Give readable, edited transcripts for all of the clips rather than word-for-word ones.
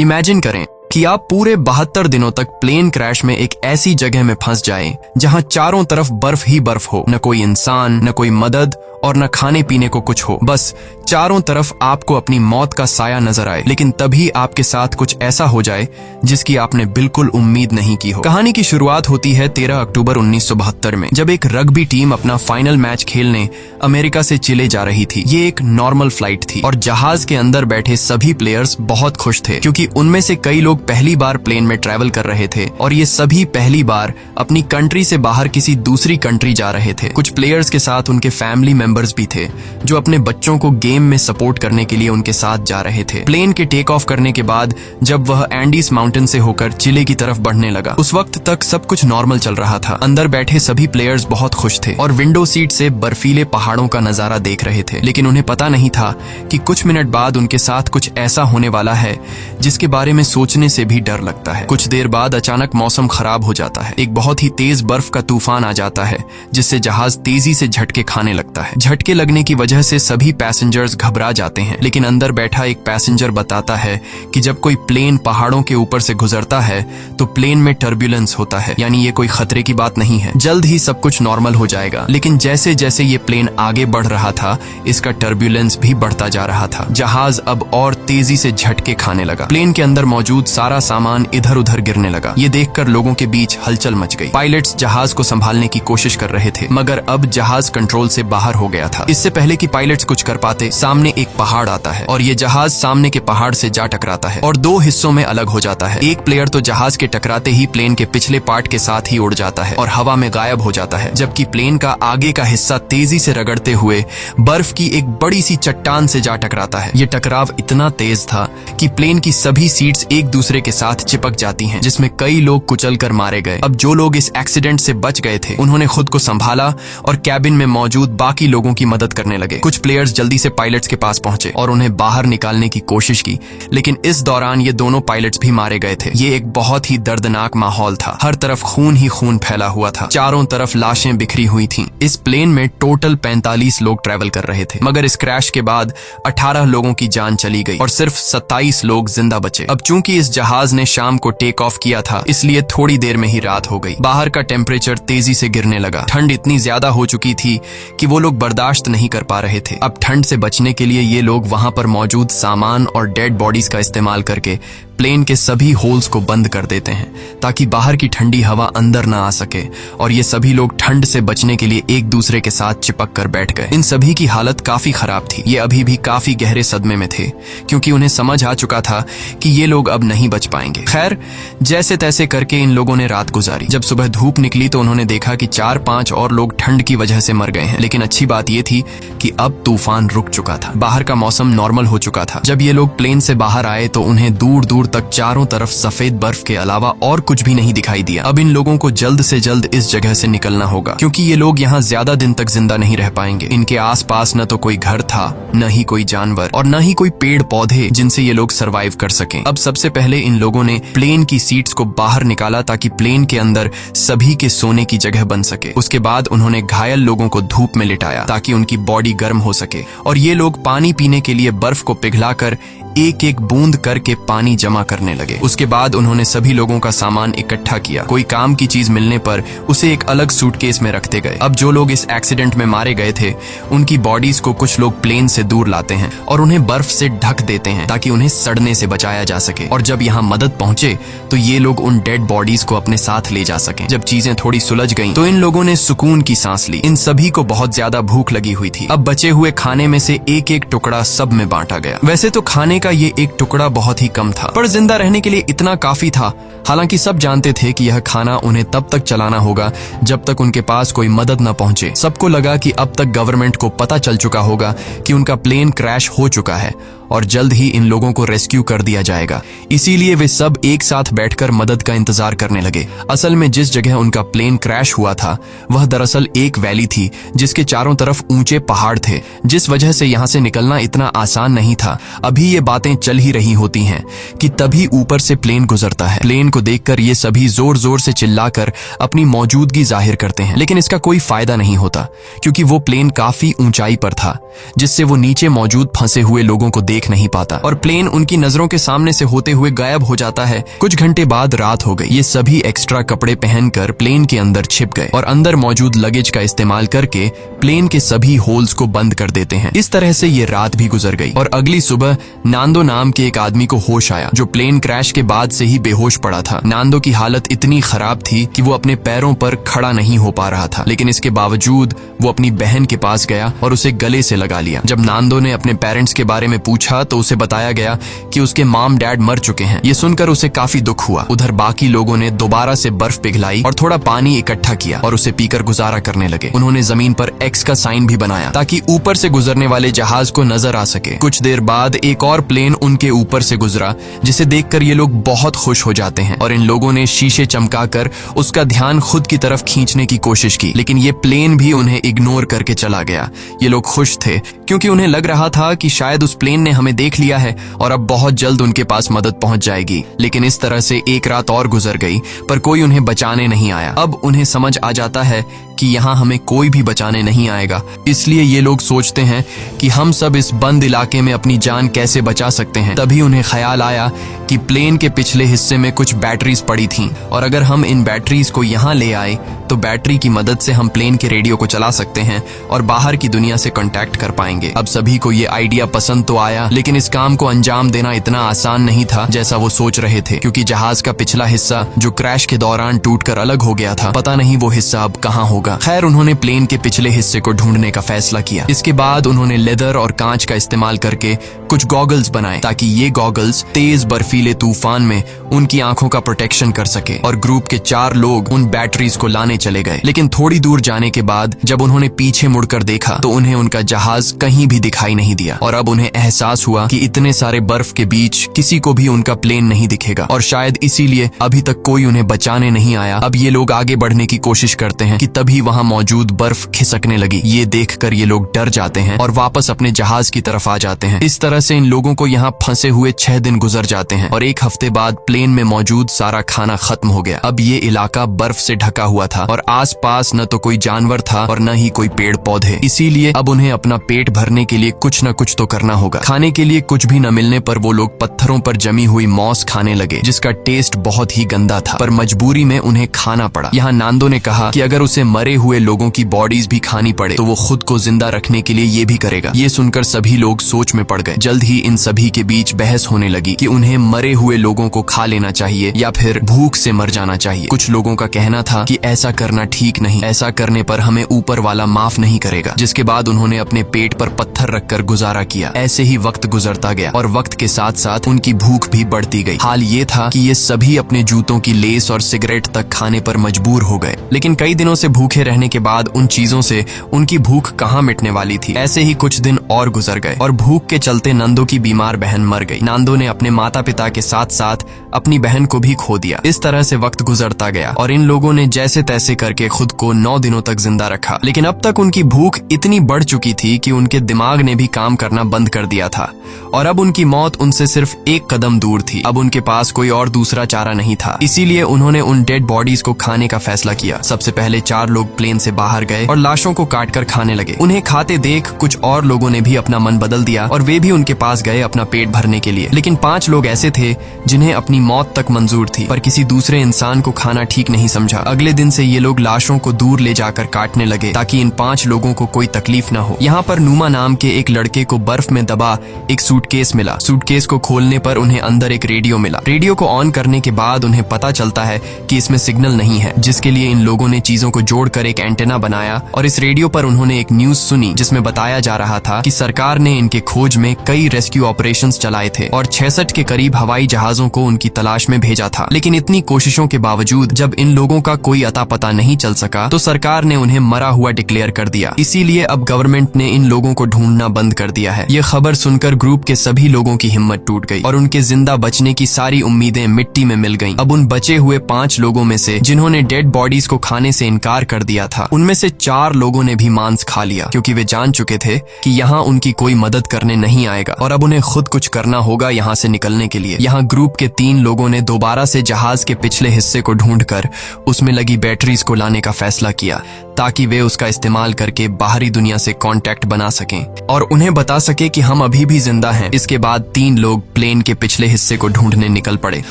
Imagine करें कि आप पूरे 72 दिनों तक प्लेन क्रैश में एक ऐसी जगह में फंस जाएं जहां चारों तरफ बर्फ ही बर्फ हो, न कोई इंसान, न कोई मदद और न खाने पीने को कुछ हो। बस चारों तरफ आपको अपनी मौत का साया नजर आए, लेकिन तभी आपके साथ कुछ ऐसा हो जाए जिसकी आपने बिल्कुल उम्मीद नहीं की हो। कहानी की शुरुआत होती है 13 अक्टूबर 1972 में, जब एक रग्बी टीम अपना फाइनल मैच खेलने अमेरिका से चिले जा रही थी। ये एक नॉर्मल फ्लाइट थी और जहाज के अंदर बैठे सभी प्लेयर्स बहुत खुश थे, क्योंकि उनमें से कई लोग पहली बार प्लेन में ट्रैवल कर रहे थे और ये सभी पहली बार अपनी कंट्री से बाहर किसी दूसरी कंट्री जा रहे थे। कुछ प्लेयर्स के साथ उनके फैमिली मेंबर्स भी थे जो अपने बच्चों को गेम में सपोर्ट करने के लिए उनके साथ जा रहे थे। प्लेन के टेक ऑफ करने के बाद जब वह एंडीज माउंटेन से होकर चिले की तरफ बढ़ने लगा, उस वक्त तक सब कुछ नॉर्मल चल रहा था। अंदर बैठे सभी प्लेयर्स बहुत खुश थे और विंडो सीट से बर्फीले पहाड़ों का नजारा देख रहे थे, लेकिन उन्हें पता नहीं था कि कुछ मिनट बाद उनके साथ कुछ ऐसा होने वाला है जिसके बारे में सोचने से भी डर लगता है। कुछ देर बाद अचानक मौसम खराब हो जाता है। एक बहुत ही तेज बर्फ का तूफान आ जाता है जिससे जहाज तेजी से झटके खाने लगता है। झटके लगने की वजह से सभी पैसेंजर्स घबरा जाते हैं, लेकिन अंदर बैठा एक पैसेंजर बताता है कि जब कोई प्लेन पहाड़ों के ऊपर से गुजरता है तो प्लेन में टर्ब्यूलेंस होता है, यानी ये कोई खतरे की बात नहीं है, जल्द ही सब कुछ नॉर्मल हो जाएगा। लेकिन जैसे जैसे ये प्लेन आगे बढ़ रहा था, इसका टर्ब्यूलेंस भी बढ़ता जा रहा था। जहाज अब और तेजी से झटके खाने लगा। प्लेन के अंदर मौजूद सारा सामान इधर उधर गिरने लगा। ये देखकर लोगों के बीच हलचल मच गई। पायलट्स जहाज को संभालने की कोशिश कर रहे थे, मगर अब जहाज कंट्रोल से बाहर हो गया था। इससे पहले कि पायलट्स कुछ कर पाते, सामने एक पहाड़ आता है और ये जहाज सामने के पहाड़ से जा टकराता है और दो हिस्सों में अलग हो जाता है। एक प्लेयर तो जहाज के टकराते ही प्लेन के पिछले पार्ट के साथ ही उड़ जाता है और हवा में गायब हो जाता है, जबकि प्लेन का आगे का हिस्सा तेजी से रगड़ते हुए बर्फ की एक बड़ी सी चट्टान से जा टकराता है। ये टकराव इतना तेज था कि प्लेन की सभी सीट्स एक दूसरे के साथ चिपक जाती हैं, जिसमें कई लोग कुचल कर मारे गए। अब जो लोग इस एक्सीडेंट से बच गए थे, उन्होंने खुद को संभाला और कैबिन में मौजूद बाकी लोगों की मदद करने लगे। कुछ प्लेयर्स जल्दी से पायलट्स के पास पहुंचे और उन्हें बाहर निकालने की कोशिश की, लेकिन इस दौरान ये दोनों पायलट्स भी मारे गए थे। ये एक बहुत ही दर्दनाक माहौल था। हर तरफ खून ही खून फैला हुआ था। चारों तरफ लाशें बिखरी हुई थीं। इस प्लेन में टोटल 45 लोग ट्रैवल कर रहे थे, मगर इस क्रैश के बाद 18 लोगों की जान चली गई और सिर्फ 27 लोग जिंदा बचे। अब चूंकि इस जहाज ने शाम को टेक ऑफ किया था, इसलिए थोड़ी देर में ही रात हो गई। बाहर का टेम्परेचर तेजी से गिरने लगा। ठंड इतनी ज्यादा हो चुकी थी कि वो लोग बर्दाश्त नहीं कर पा रहे थे। अब ठंड से बचने के लिए ये लोग वहां पर मौजूद सामान और डेड बॉडीज का इस्तेमाल करके प्लेन के सभी होल्स को बंद कर देते हैं ताकि बाहर की ठंडी हवा अंदर ना आ सके, और ये सभी लोग ठंड से बचने के लिए एक दूसरे के साथ चिपक कर बैठ गए। इन सभी की हालत काफी खराब थी। ये अभी भी काफी गहरे सदमे में थे, क्योंकि उन्हें समझ आ चुका था कि ये लोग अब नहीं बच पाएंगे। खैर, जैसे तैसे करके इन लोगों ने रात गुजारी। जब सुबह धूप निकली तो उन्होंने देखा कि 4-5 और लोग ठंड की वजह से मर गए हैं। लेकिन अच्छी बात ये थी कि अब तूफान रुक चुका था। बाहर का मौसम नॉर्मल हो चुका था। जब ये लोग प्लेन से बाहर आए तो उन्हें दूर दूर तक चारों तरफ सफेद बर्फ के अलावा और कुछ भी नहीं दिखाई दिया। अब इन लोगों को जल्द से जल्द इस जगह से निकलना होगा, क्योंकि ये लोग यहाँ ज्यादा दिन तक जिंदा नहीं रह पाएंगे। इनके आसपास न तो कोई घर था, न ही कोई जानवर और न ही कोई पेड़ पौधे जिनसे ये लोग सरवाइव कर सकें। अब सबसे पहले इन लोगों ने प्लेन की सीट्स को बाहर निकाला ताकि प्लेन के अंदर सभी के सोने की जगह बन सके। उसके बाद उन्होंने घायल लोगों को धूप में लिटाया ताकि उनकी बॉडी गर्म हो सके, और ये लोग पानी पीने के लिए बर्फ को पिघलाकर एक एक बूंद करके पानी जमा करने लगे। उसके बाद उन्होंने सभी लोगों का सामान इकट्ठा किया। कोई काम की चीज मिलने पर उसे एक अलग सूटकेस में रखते गए। अब जो लोग इस एक्सीडेंट में मारे गए थे, उनकी बॉडीज को कुछ लोग प्लेन से दूर लाते हैं और उन्हें बर्फ से ढक देते हैं ताकि उन्हें सड़ने से बचाया जा सके। और जब यहाँ मदद पहुंचे तो ये लोग उन डेड बॉडीज को अपने साथ ले जा सकें। जब चीजें थोड़ी सुलझ गईं, तो इन लोगों ने सुकून की सांस ली। इन सभी को बहुत ज्यादा भूख लगी हुई थी। अब बचे हुए खाने में से एक एक टुकड़ा सब में बांटा गया। वैसे तो खाने का ये एक टुकड़ा बहुत ही कम था, पर जिंदा रहने के लिए इतना काफी था। हालांकि सब जानते थे कि यह खाना उन्हें तब तक चलाना होगा जब तक उनके पास कोई मदद न पहुंचे। सबको लगा कि अब तक गवर्नमेंट को पता चल चुका होगा कि उनका प्लेन क्रैश हो चुका है और जल्द ही इन लोगों को रेस्क्यू कर दिया जाएगा। इसीलिए वे सब एक साथ बैठकर मदद का इंतजार करने लगे। असल में जिस जगह उनका प्लेन क्रैश हुआ था, वह दरअसल एक वैली थी जिसके चारों तरफ ऊंचे पहाड़ थे, जिस वजह से यहाँ से निकलना इतना आसान नहीं था। अभी ये बातें चल ही रही होती हैं कि तभी ऊपर से प्लेन गुजरता है। प्लेन को देखकर ये सभी जोर जोर से चिल्लाकर अपनी मौजूदगी जाहिर करते हैं, लेकिन इसका कोई फायदा नहीं होता क्योंकि वो प्लेन काफी ऊंचाई पर था जिससे वो नीचे मौजूद फंसे हुए लोगों को देख नहीं पाता और प्लेन उनकी नजरों के सामने से होते हुए गायब हो जाता है। कुछ घंटे बाद रात हो गई। ये सभी एक्स्ट्रा कपड़े पहनकर प्लेन के अंदर छिप गए और अंदर मौजूद लगेज का इस्तेमाल करके प्लेन के सभी होल्स को बंद कर देते हैं। इस तरह से ये रात भी गुजर गई और अगली सुबह नांदो नाम के एक आदमी को होश आया जो प्लेन क्रैश के बाद से ही बेहोश पड़ा था। नांदो की हालत इतनी खराब थी कि वो अपने पैरों पर खड़ा नहीं हो पा रहा था, लेकिन इसके बावजूद वो अपनी बहन के पास गया और उसे गले से लगा लिया। जब नांदो ने अपने पेरेंट्स के बारे में पूछा तो उसे बताया गया कि उसके मॉम डैड मर चुके हैं। ये सुनकर उसे काफी दुख हुआ। उधर बाकी लोगों ने दोबारा से बर्फ पिघलाई और थोड़ा पानी इकट्ठा किया और उसे पीकर गुजारा करने लगे। उन्होंने जमीन पर एक्स का साइन भी बनाया ताकि ऊपर से गुजरने वाले जहाज को नजर आ सके। कुछ देर बाद एक और प्लेन उनके ऊपर से गुजरा जिसे देखकर ये लोग बहुत खुश हो जाते हैं और इन लोगों ने शीशे चमकाकर उसका ध्यान खुद की तरफ खींचने की कोशिश की, लेकिन ये प्लेन भी उन्हें इग्नोर करके चला गया। ये लोग खुश थे क्योंकि उन्हें लग रहा था कि शायद उस प्लेन ने हमें देख लिया है और अब बहुत जल्द उनके पास मदद पहुंच जाएगी। लेकिन इस तरह से एक रात और गुजर गई पर कोई उन्हें बचाने नहीं आया। अब उन्हें समझ आ जाता है कि यहाँ हमें कोई भी बचाने नहीं आएगा, इसलिए ये लोग सोचते हैं कि हम सब इस बंद इलाके में अपनी जान कैसे बचा सकते हैं। तभी उन्हें ख्याल आया कि प्लेन के पिछले हिस्से में कुछ बैटरीज पड़ी थीं और अगर हम इन बैटरीज को यहाँ ले आए तो बैटरी की मदद से हम प्लेन के रेडियो को चला सकते हैं और बाहर की दुनिया से कांटेक्ट कर पाएंगे। अब सभी को ये आइडिया पसंद तो आया, लेकिन इस काम को अंजाम देना इतना आसान नहीं था जैसा वो सोच रहे थे, क्योंकि जहाज का पिछला हिस्सा जो क्रैश के दौरान टूटकर अलग हो गया था, पता नहीं वो हिस्सा अब कहाँ होगा। खैर, उन्होंने प्लेन के पिछले हिस्से को ढूंढने का फैसला किया। इसके बाद उन्होंने लेदर और कांच का इस्तेमाल करके कुछ गॉगल्स बनाए ताकि ये गॉगल्स तेज बर्फीले तूफान में उनकी आंखों का प्रोटेक्शन कर सके। और ग्रुप के 4 लोग उन बैटरीज को लाने चले गए, लेकिन थोड़ी दूर जाने के बाद जब उन्होंने पीछे मुड़कर देखा तो उन्हें उनका जहाज कहीं भी दिखाई नहीं दिया और अब उन्हें एहसास हुआ कि इतने सारे बर्फ के बीच किसी को भी उनका प्लेन नहीं दिखेगा और शायद इसीलिए अभी तक कोई उन्हें बचाने नहीं आया। अब ये लोग आगे बढ़ने की कोशिश करते हैं कि तभी वहां मौजूद बर्फ खिसकने लगी। ये देखकर ये लोग डर जाते हैं और वापस अपने जहाज की तरफ आ जाते हैं। इस तरह से इन लोगों को यहाँ फंसे हुए 6 दिन गुजर जाते हैं और 1 हफ्ते बाद प्लेन में मौजूद सारा खाना खत्म हो गया। अब ये इलाका बर्फ से ढका हुआ था और आसपास न तो कोई जानवर था और न ही कोई पेड़ पौधे। इसीलिए अब उन्हें अपना पेट भरने के लिए कुछ न कुछ तो करना होगा। खाने के लिए कुछ भी न मिलने पर वो लोग पत्थरों पर जमी हुई मॉस खाने लगे जिसका टेस्ट बहुत ही गंदा था, पर मजबूरी में उन्हें खाना पड़ा। यहाँ नांदो ने कहा कि अगर उसे मरे हुए लोगों की बॉडीज भी खानी पड़े तो वो खुद को जिंदा रखने के लिए ये भी करेगा। ये सुनकर सभी लोग सोच में पड़ गए। जल्द ही इन सभी के बीच बहस होने लगी कि उन्हें मरे हुए लोगों को खा लेना चाहिए या फिर भूख से मर जाना चाहिए। कुछ लोगों का कहना था कि ऐसा करना ठीक नहीं, ऐसा करने पर हमें ऊपर वाला माफ नहीं करेगा। जिसके बाद उन्होंने अपने पेट पर पत्थर रखकर गुजारा किया। ऐसे ही वक्त गुजरता गया और वक्त के साथ साथ उनकी भूख भी बढ़ती गई। हाल ये था कि ये सभी अपने जूतों की लेस और सिगरेट तक खाने पर मजबूर हो गए, लेकिन कई दिनों से भूखे रहने के बाद उन चीजों से उनकी भूख कहाँ मिटने वाली थी। ऐसे ही कुछ दिन और गुजर गए और भूख के चलते नंदो की बीमार बहन मर गई। नांदो ने अपने माता पिता के साथ साथ अपनी बहन को भी खो दिया। इस तरह से वक्त गुजरता गया और इन लोगों ने जैसे तैसे करके खुद को 9 दिनों तक जिंदा रखा, लेकिन अब तक उनकी भूख इतनी बढ़ चुकी थी कि उनके दिमाग ने भी काम करना बंद कर दिया था और अब उनकी मौत उनसे सिर्फ 1 कदम दूर थी। अब उनके पास कोई और दूसरा चारा नहीं था, इसीलिए उन्होंने उन डेड बॉडीज को खाने का फैसला किया। सबसे पहले 4 लोग प्लेन से बाहर गए और लाशों को काटकर खाने लगे। उन्हें खाते देख कुछ और लोगों ने भी अपना मन बदल दिया और वे भी उनके पास गए अपना पेट भरने के लिए। लेकिन 5 लोग ऐसे थे जिन्हें अपनी मौत तक मंजूर थी, पर किसी दूसरे इंसान को खाना ठीक नहीं समझा। अगले दिन से ये लोग लाशों को दूर ले जाकर काटने लगे ताकि इन 5 लोगों को कोई तकलीफ न हो। यहाँ पर नुमा नाम के एक लड़के को बर्फ में दबा एक सूटकेस मिला। सूटकेस को खोलने पर उन्हें अंदर एक रेडियो मिला। रेडियो को ऑन करने के बाद उन्हें पता चलता है कि इसमें सिग्नल नहीं है, जिसके लिए इन लोगों ने चीजों को जोड़कर एक एंटेना बनाया और इस रेडियो पर उन्होंने एक न्यूज सुनी जिसमें बताया जा रहा था कि सरकार ने इनके खोज में कई रेस्क्यू ऑपरेशंस चलाए थे और 66 के करीब हवाई जहाजों को उनकी तलाश में भेजा था। लेकिन इतनी कोशिशों के बावजूद जब इन लोगों का कोई अता पता नहीं चल सका तो सरकार ने उन्हें मरा हुआ डिक्लेयर कर दिया। इसीलिए अब गवर्नमेंट ने इन लोगों को ढूंढना बंद कर दिया है। ये खबर सुनकर ग्रुप के सभी लोगों की हिम्मत टूट गई और उनके जिंदा बचने की सारी उम्मीदें मिट्टी में मिल गईं। अब उन बचे हुए 5 लोगों में से जिन्होंने डेड बॉडीज को खाने से इनकार कर कर दिया था। उनमें से 4 लोगों ने भी मांस खा लिया क्योंकि वे जान चुके थे कि यहाँ उनकी कोई मदद करने नहीं आएगा और अब उन्हें खुद कुछ करना होगा यहाँ से निकलने के लिए। यहाँ ग्रुप के 3 लोगों ने दोबारा से जहाज के पिछले हिस्से को ढूंढकर उसमें लगी बैटरीज को लाने का फैसला किया ताकि वे उसका इस्तेमाल करके बाहरी दुनिया से कांटेक्ट बना सकें और उन्हें बता सके कि हम अभी भी जिंदा हैं। इसके बाद 3 लोग प्लेन के पिछले हिस्से को ढूंढने निकल पड़े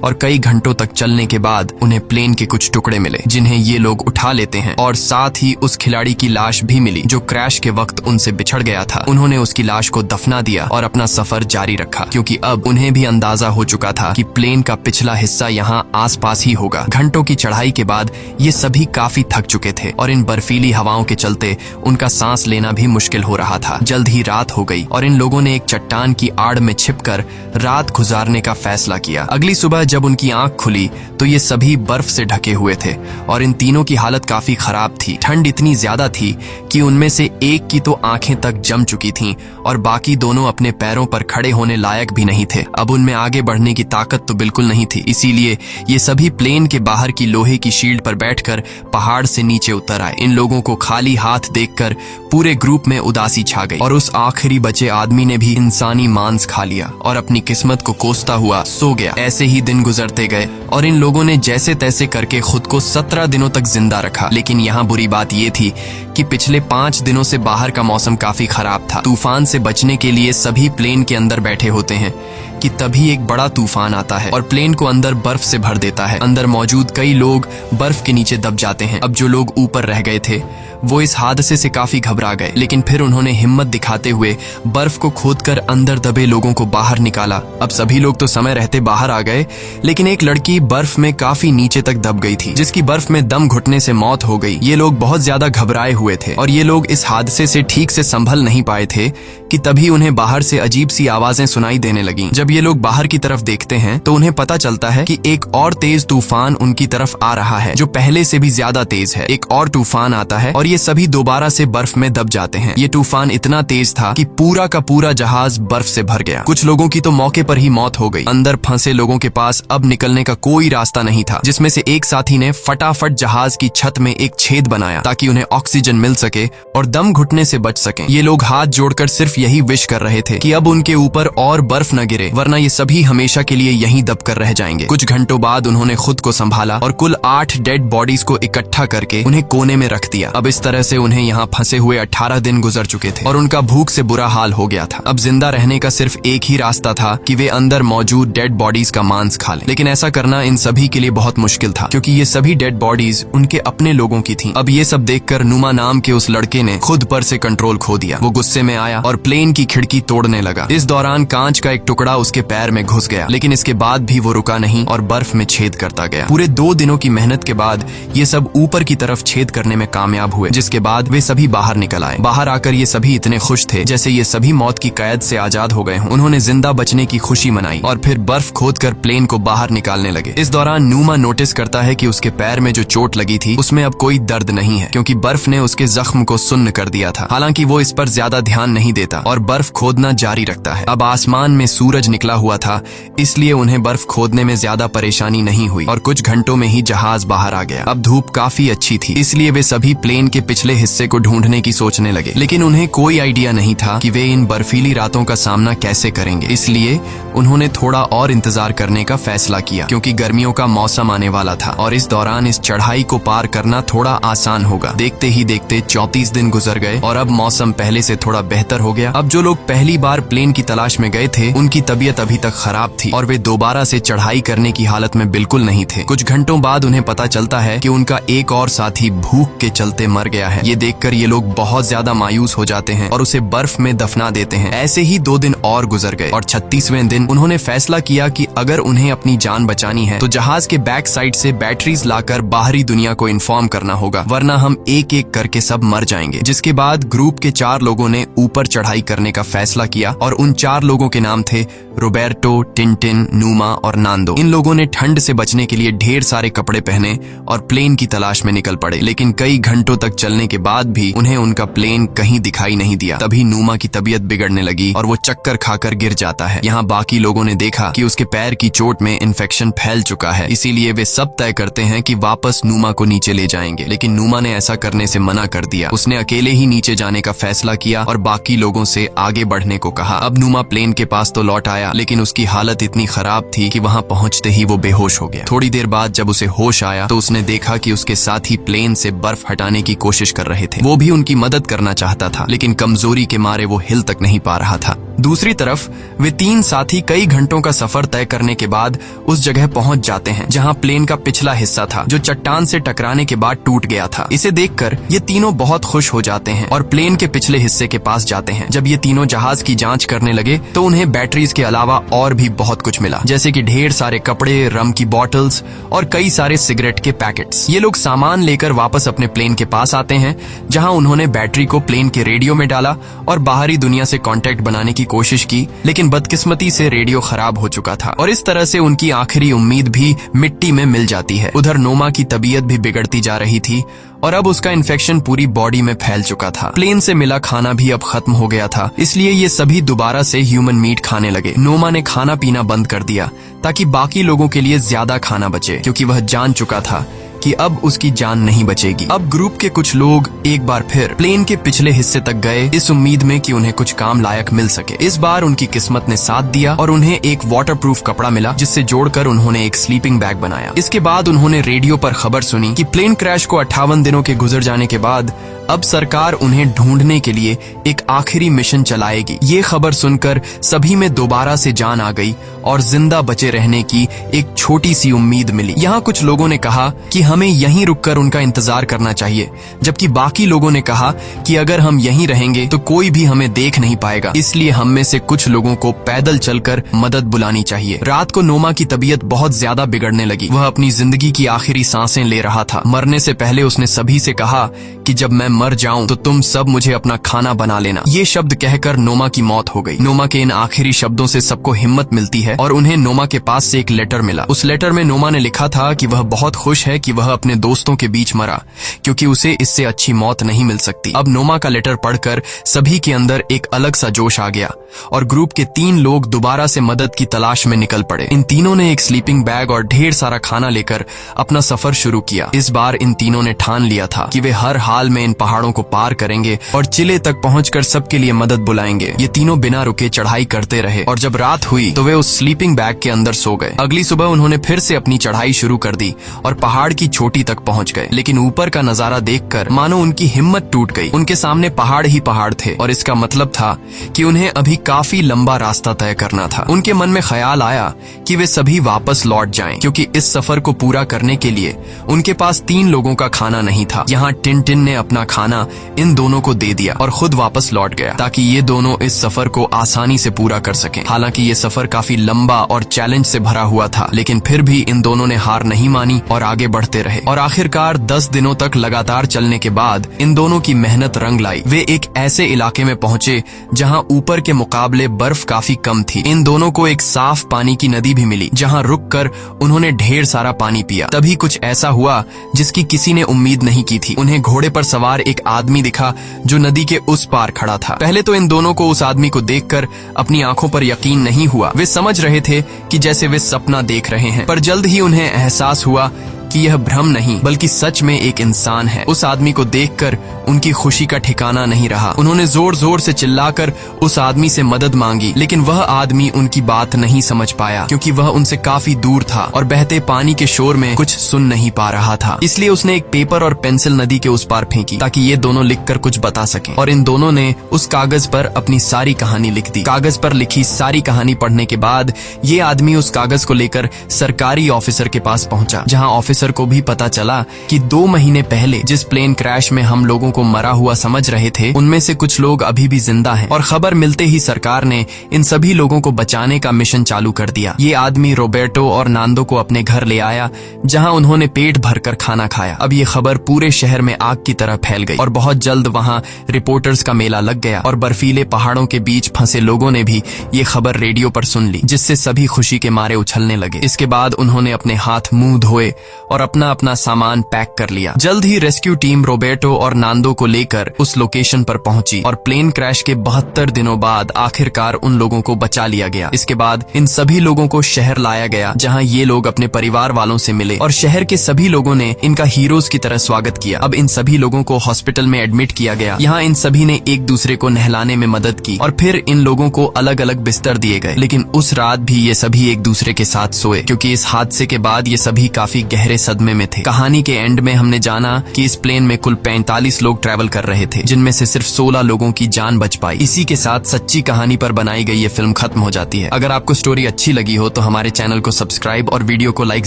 और कई घंटों तक चलने के बाद उन्हें प्लेन के कुछ टुकड़े मिले जिन्हें ये लोग उठा लेते हैं और साथ ही उस खिलाड़ी की लाश भी मिली जो क्रैश के वक्त उनसे बिछड़ गया था। उन्होंने उसकी लाश को दफना दिया और अपना सफर जारी रखा क्योंकि अब उन्हें भी अंदाजा हो चुका था कि प्लेन का पिछला हिस्सा यहाँ आसपास ही होगा। घंटों की चढ़ाई के बाद ये सभी काफी थक चुके थे और इन बर्फीली हवाओं के चलते उनका सांस लेना भी मुश्किल हो रहा था। जल्द ही रात हो गई और इन लोगों ने एक चट्टान की आड़ में छिपकर रात गुजारने का फैसला किया। अगली सुबह जब उनकी आंख खुली तो ये सभी बर्फ से ढके हुए थे और इन तीनों की हालत काफी खराब थी। ठंड इतनी ज्यादा थी कि उनमें से एक की तो आंखें तक जम चुकी थीं और बाकी दोनों अपने पैरों पर खड़े होने लायक भी नहीं थे। अब उनमें आगे बढ़ने की ताकत तो बिल्कुल नहीं थी, इसीलिए ये सभी प्लेन के बाहर की लोहे की शील्ड पर बैठकर पहाड़ से नीचे उतर आए। इन लोगों को खाली हाथ देखकर पूरे ग्रुप में उदासी छा गई और उस आखिरी बचे आदमी ने भी इंसानी मांस खा लिया और अपनी किस्मत को कोसता हुआ सो गया। ऐसे ही दिन गुजरते गए और इन लोगों ने जैसे तैसे करके खुद को 17 दिनों तक जिंदा रखा। लेकिन यहाँ बुरी बात ये थी कि पिछले 5 दिनों से बाहर का मौसम काफी खराब था। तूफान से बचने के लिए सभी प्लेन के अंदर बैठे होते हैं कि तभी एक बड़ा तूफान आता है और प्लेन को अंदर बर्फ से भर देता है। अंदर मौजूद कई लोग बर्फ के नीचे दब जाते हैं। अब जो लोग ऊपर रह गए थे वो इस हादसे से काफी घबरा गए, लेकिन फिर उन्होंने हिम्मत दिखाते हुए बर्फ को खोदकर अंदर दबे लोगों को बाहर निकाला। अब सभी लोग तो समय रहते बाहर आ गए, लेकिन एक लड़की बर्फ में काफी नीचे तक दब गई थी जिसकी बर्फ में दम घुटने से मौत हो गई। ये लोग बहुत ज्यादा घबराए हुए थे और ये लोग इस हादसे से ठीक से संभल नहीं पाए थे कि तभी उन्हें बाहर से अजीब सी आवाजें सुनाई देने लगीं। जब ये लोग बाहर की तरफ देखते हैं तो उन्हें पता चलता है कि एक और तेज तूफान उनकी तरफ आ रहा है जो पहले से भी ज्यादा तेज है। एक और तूफान आता है और ये सभी दोबारा से बर्फ में दब जाते हैं। ये तूफान इतना तेज था कि पूरा का पूरा जहाज बर्फ से भर गया। कुछ लोगों की तो मौके पर ही मौत हो गई। अंदर फंसे लोगों के पास अब निकलने का कोई रास्ता नहीं था, जिसमें से एक साथी ने फटाफट जहाज की छत में एक छेद बनाया ताकि उन्हें ऑक्सीजन मिल सके और दम घुटने से बच सकें। ये लोग हाथ जोड़कर सिर्फ यही विश कर रहे थे कि अब उनके ऊपर और बर्फ न गिरे, वरना ये सभी हमेशा के लिए यहीं दबकर रह जाएंगे। कुछ घंटों बाद उन्होंने खुद को संभाला और कुल 8 डेड बॉडीज को इकट्ठा करके उन्हें कोने में रख दिया। अब इस तरह से उन्हें यहाँ फंसे हुए 18 दिन गुजर चुके थे और उनका भूख से बुरा हाल हो गया था। अब जिंदा रहने का सिर्फ एक ही रास्ता था कि वे अंदर मौजूद डेड बॉडीज का मांस खा लें, लेकिन ऐसा करना इन सभी के लिए बहुत मुश्किल था क्योंकि ये सभी डेड बॉडीज उनके अपने लोगों की थीं। अब ये सब देखकर नुमा नाम के उस लड़के ने खुद पर से कंट्रोल खो दिया। वो गुस्से में आया और प्लेन की खिड़की तोड़ने लगा। इस दौरान कांच का एक टुकड़ा उसके पैर में घुस गया, लेकिन इसके बाद भी वो रुका नहीं और बर्फ में छेद करता गया। पूरे 2 दिनों की मेहनत के बाद ये सब ऊपर की तरफ छेद करने में कामयाब हुए, जिसके बाद वे सभी बाहर निकल आए। बाहर आकर ये सभी इतने खुश थे जैसे ये सभी मौत की कैद से आजाद हो गए हों। उन्होंने जिंदा बचने की खुशी मनाई और फिर बर्फ खोदकर प्लेन को बाहर निकालने लगे। इस दौरान नुमा नोटिस करता है कि उसके पैर में जो चोट लगी थी उसमें अब कोई दर्द नहीं है क्योंकि बर्फ ने उसके जख्म को सुन्न कर दिया था। हालांकि वो इस पर ज्यादा ध्यान नहीं देता और बर्फ खोदना जारी रखता है। अब आसमान में सूरज निकला हुआ था, इसलिए उन्हें बर्फ खोदने में ज्यादा परेशानी नहीं हुई और कुछ घंटों में ही जहाज बाहर आ गया। अब धूप काफी अच्छी थी, इसलिए वे सभी प्लेन के पिछले हिस्से को ढूंढने की सोचने लगे, लेकिन उन्हें कोई आइडिया नहीं था कि वे इन बर्फीली रातों का सामना कैसे करेंगे। इसलिए उन्होंने थोड़ा और इंतजार करने का फैसला किया क्योंकि गर्मियों का मौसम आने वाला था और इस दौरान इस चढ़ाई को पार करना थोड़ा आसान होगा। देखते ही देखते 34 दिन गुजर गए और अब मौसम पहले से थोड़ा बेहतर हो गया। अब जो लोग पहली बार प्लेन की तलाश में गए थे उनकी तबीयत अभी तक खराब थी और वे दोबारा से चढ़ाई करने की हालत में बिल्कुल नहीं थे। कुछ घंटों बाद उन्हें पता चलता है कि उनका एक और साथी भूख के चलते मर गया है। ये देखकर ये लोग बहुत ज्यादा मायूस हो जाते हैं और उसे बर्फ में दफना देते हैं। ऐसे ही 2 दिन और गुजर गए और 36वें दिन उन्होंने फैसला किया कि अगर उन्हें अपनी जान बचानी है तो जहाज के बैक साइड से बैटरीज लाकर बाहरी दुनिया को इन्फॉर्म करना होगा, वरना हम एक एक करके सब मर जाएंगे। जिसके बाद ग्रुप के 4 लोगों ने ऊपर चढ़ाई करने का फैसला किया और उन 4 लोगों के नाम थे रोबर्टो, टिंटिन, नुमा और नांदो। इन लोगों ने ठंड से बचने के लिए ढेर सारे कपड़े पहने और प्लेन की तलाश में निकल पड़े, लेकिन कई घंटों तक चलने के बाद भी उन्हें उनका प्लेन कहीं दिखाई नहीं दिया। तभी नूमा की तबीयत बिगड़ने लगी और वो चक्कर खाकर गिर जाता है। यहाँ बाकी लोगों ने देखा कि उसके पैर की चोट में इन्फेक्शन फैल चुका है, इसीलिए वे सब तय करते हैं कि वापस नूमा को नीचे ले जाएंगे। लेकिन नूमा ने ऐसा करने से मना कर दिया। उसने अकेले ही नीचे जाने का फैसला किया और बाकी लोगों से आगे बढ़ने को कहा। अब नूमा प्लेन के पास तो लौट आया, लेकिन उसकी हालत इतनी खराब थी कि वहां पहुंचते ही वो बेहोश हो गया। थोड़ी देर बाद जब उसे होश आया तो उसने देखा कि उसके साथी प्लेन से बर्फ हटाने की कोशिश कर रहे थे। वो भी उनकी मदद करना चाहता था, लेकिन कमजोरी के मारे वो हिल तक नहीं पा रहा था। दूसरी तरफ वे 3 साथी कई घंटों का सफर तय करने के बाद उस जगह पहुंच जाते हैं जहां प्लेन का पिछला हिस्सा था, जो चट्टान से टकराने के बाद टूट गया था। इसे देखकर ये तीनों बहुत खुश हो जाते हैं और प्लेन के पिछले हिस्से के पास जाते हैं। जब ये तीनों जहाज की जांच करने लगे तो उन्हें बैटरीज के अलावा और भी बहुत कुछ मिला, जैसे कि ढेर सारे कपड़े, रम की बॉटल्स और कई सारे सिगरेट के पैकेट्स। ये लोग सामान लेकर वापस अपने प्लेन के पास आते हैं, जहां उन्होंने बैटरी को प्लेन के रेडियो में डाला और बाहरी दुनिया से कांटेक्ट बनाने की कोशिश की, लेकिन बदकिस्मती से रेडियो खराब हो चुका था और इस तरह से उनकी आखिरी उम्मीद भी मिट्टी में मिल जाती है। उधर नोमा की तबीयत भी बिगड़ती जा रही थी और अब उसका इन्फेक्शन पूरी बॉडी में फैल चुका था। प्लेन से मिला खाना भी अब खत्म हो गया था, इसलिए ये सभी दोबारा से ह्यूमन मीट खाने लगे। नोमा ने खाना पीना बंद कर दिया ताकि बाकी लोगों के लिए ज्यादा खाना बचे, क्योंकि वह जान चुका था कि अब उसकी जान नहीं बचेगी। अब ग्रुप के कुछ लोग एक बार फिर प्लेन के पिछले हिस्से तक गए, इस उम्मीद में कि उन्हें कुछ काम लायक मिल सके। इस बार उनकी किस्मत ने साथ दिया और उन्हें एक वाटरप्रूफ कपड़ा मिला, जिससे जोड़कर उन्होंने एक स्लीपिंग बैग बनाया। इसके बाद उन्होंने रेडियो पर खबर सुनी कि प्लेन क्रैश को 58 दिनों के गुजर जाने के बाद अब सरकार उन्हें ढूंढने के लिए एक आखिरी मिशन चलाएगी। ये खबर सुनकर सभी में दोबारा से जान आ गई और जिंदा बचे रहने की एक छोटी सी उम्मीद मिली। यहाँ कुछ लोगों ने कहा कि हमें यहीं रुककर उनका इंतजार करना चाहिए, जबकि बाकी लोगों ने कहा कि अगर हम यहीं रहेंगे तो कोई भी हमें देख नहीं पाएगा, इसलिए हम में से कुछ लोगों को पैदल चलकर मदद बुलानी चाहिए। रात को नोमा की तबीयत बहुत ज्यादा बिगड़ने लगी। वह अपनी जिंदगी की आखिरी सांसें ले रहा था। मरने से पहले उसने सभी से कहा कि जब मैं मर जाऊं तो तुम सब मुझे अपना खाना बना लेना। ये शब्द कहकर नोमा की मौत हो गई। नोमा के इन आखिरी शब्दों से सबको हिम्मत मिलती है और उन्हें नोमा के पास से एक लेटर मिला। उस लेटर में नोमा ने लिखा था कि वह बहुत खुश है कि वह अपने दोस्तों के बीच मरा, क्योंकि उसे इससे अच्छी मौत नहीं मिल सकती। अब नोमा का लेटर पढ़कर सभी के अंदर एक अलग सा जोश आ गया और ग्रुप के 3 लोग दोबारा से मदद की तलाश में निकल पड़े। इन तीनों ने एक स्लीपिंग बैग और ढेर सारा खाना लेकर अपना सफर शुरू किया। इस बार इन तीनों ने ठान लिया था कि वे हर हाल में इन पहाड़ों को पार करेंगे और चिले तक पहुंचकर सबके लिए मदद बुलाएंगे। ये तीनों बिना रुके चढ़ाई करते रहे और जब रात हुई तो वे उस स्लीपिंग बैग के अंदर सो गए। अगली सुबह उन्होंने फिर से अपनी चढ़ाई शुरू कर दी और पहाड़ की चोटी तक पहुंच गए, लेकिन ऊपर का नजारा देखकर मानो उनकी हिम्मत टूट गई। उनके सामने पहाड़ ही पहाड़ थे और इसका मतलब था कि उन्हें अभी काफी लंबा रास्ता तय करना था। उनके मन में ख्याल आया कि वे सभी वापस लौट जाएं, क्योंकि इस सफर को पूरा करने के लिए उनके पास 3 लोगों का खाना नहीं था। यहाँ टिन ने अपना खाना इन दोनों को दे दिया और खुद वापस लौट गया, ताकि ये दोनों इस सफर को आसानी से पूरा कर सकें। हालांकि ये सफर काफी लंबा और चैलेंज से भरा हुआ था, लेकिन फिर भी इन दोनों ने हार नहीं मानी और आगे बढ़ते रहे। और आखिरकार 10 दिनों तक लगातार चलने के बाद इन दोनों की मेहनत रंग लाई। वे एक ऐसे इलाके में पहुंचे जहां ऊपर के मुकाबले बर्फ काफी कम थी। इन दोनों को एक साफ पानी की नदी भी मिली, जहां रुककर उन्होंने ढेर सारा पानी पिया। तभी कुछ ऐसा हुआ जिसकी किसी ने उम्मीद नहीं की थी। उन्हें घोड़े पर सवार एक आदमी दिखा जो नदी के उस पार खड़ा था। पहले तो इन दोनों को उस आदमी को देखकर अपनी आंखों पर यकीन नहीं हुआ। वे समझ रहे थे कि जैसे वे सपना देख रहे हैं, पर जल्द ही उन्हें एहसास हुआ कि यह भ्रम नहीं बल्कि सच में एक इंसान है। उस आदमी को देखकर उनकी खुशी का ठिकाना नहीं रहा। उन्होंने जोर जोर से चिल्लाकर उस आदमी से मदद मांगी, लेकिन वह आदमी उनकी बात नहीं समझ पाया, क्योंकि वह उनसे काफी दूर था और बहते पानी के शोर में कुछ सुन नहीं पा रहा था। इसलिए उसने एक पेपर और पेंसिल नदी के उस पार फेंकी ताकि ये दोनों लिखकर कुछ बता सकें, और इन दोनों ने उस कागज पर अपनी सारी कहानी लिख दी। कागज पर लिखी सारी कहानी पढ़ने के बाद ये आदमी उस कागज को लेकर सरकारी ऑफिसर के पास पहुंचा, जहां ऑफिसर को भी पता चला कि 2 महीने पहले जिस प्लेन क्रैश में हम लोगों को मरा हुआ समझ रहे थे, उनमें से कुछ लोग अभी भी जिंदा हैं। और खबर मिलते ही सरकार ने इन सभी लोगों को बचाने का मिशन चालू कर दिया। ये आदमी रोबर्टो और नांदो को अपने घर ले आया, जहां उन्होंने पेट भरकर खाना खाया। अब ये खबर पूरे शहर में आग की तरह फैल गई और बहुत जल्द वहां रिपोर्टर्स का मेला लग गया और बर्फीले पहाड़ों के बीच फंसे लोगों ने भी ये खबर रेडियो पर सुन ली, जिससे सभी खुशी के मारे उछलने लगे। इसके बाद उन्होंने अपने हाथ मुंह धोए और अपना अपना सामान पैक कर लिया। जल्द ही रेस्क्यू टीम रोबर्टो और नांदो को लेकर उस लोकेशन पर पहुंची और प्लेन क्रैश के 72 दिनों बाद आखिरकार उन लोगों को बचा लिया गया। इसके बाद इन सभी लोगों को शहर लाया गया जहां ये लोग अपने परिवार वालों से मिले और शहर के सभी लोगों ने इनका हीरोज की तरह स्वागत किया। अब इन सभी लोगों को हॉस्पिटल में एडमिट किया गया। यहाँ इन सभी ने एक दूसरे को नहलाने में मदद की और फिर इन लोगों को अलग अलग बिस्तर दिए गए। लेकिन उस रात भी ये सभी एक दूसरे के साथ सोए, क्योंकि इस हादसे के बाद ये सभी काफी गहरे सदमे में थे। कहानी के एंड में हमने जाना कि इस प्लेन में कुल 45 लोग ट्रैवल कर रहे थे, जिनमें से सिर्फ 16 लोगों की जान बच पाई। इसी के साथ सच्ची कहानी पर बनाई गई ये फिल्म खत्म हो जाती है। अगर आपको स्टोरी अच्छी लगी हो तो हमारे चैनल को सब्सक्राइब और वीडियो को लाइक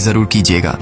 जरूर कीजिएगा।